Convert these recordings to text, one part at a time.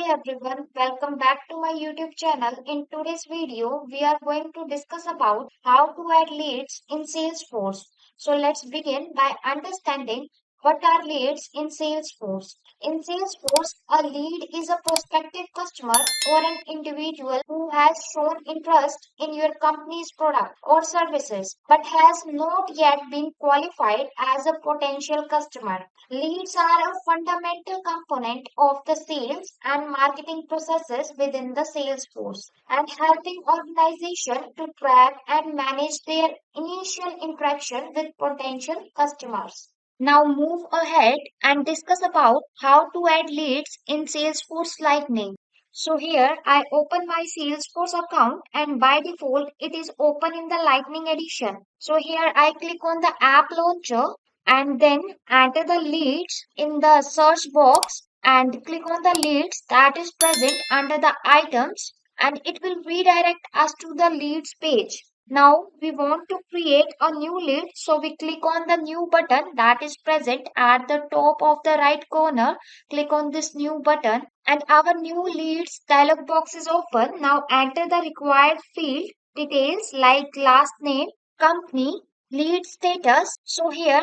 Hey everyone, welcome back to my YouTube channel. In today's video, we are going to discuss about how to add leads in Salesforce. So let's begin by understanding what are leads in Salesforce. In Salesforce, a lead is a prospective customer or an individual who has shown interest in your company's product or services but has not yet been qualified as a potential customer. Leads are a fundamental component of the sales and marketing processes within the sales force and helping organizations to track and manage their initial interaction with potential customers. Now move ahead and discuss about how to add leads in Salesforce Lightning. So here I open my Salesforce account and by default it is open in the Lightning edition. So here I click on the app launcher and then enter the leads in the search box and click on the leads that is present under the items and it will redirect us to the leads page. Now we want to create a new lead, so we click on the new button that is present at the top of the right corner. Click on this new button and our new leads dialog box is open. Now enter the required field details like last name, company, lead status. So here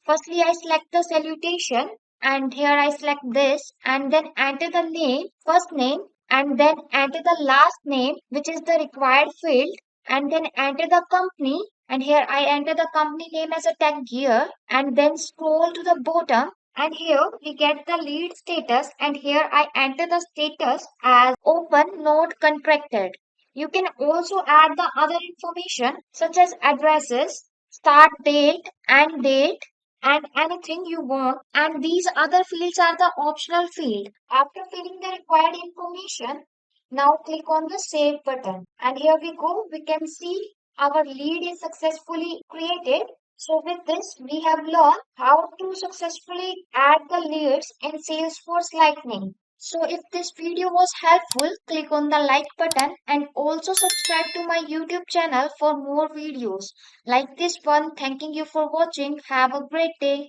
firstly I select the salutation and here I select this and then enter the name, first name and then enter the last name which is the required field and then enter the company and here I enter the company name as a tag gear and then scroll to the bottom and here we get the lead status and here I enter the status as open not contracted. You can also add the other information such as addresses, start date and date and anything you want and these other fields are the optional field. After filling the required information, now click on the save button and here we go. We can see our lead is successfully created. So with this, we have learned how to successfully add the leads in Salesforce Lightning. So if this video was helpful, click on the like button and also subscribe to my YouTube channel for more videos like this one. Thanking you for watching. Have a great day.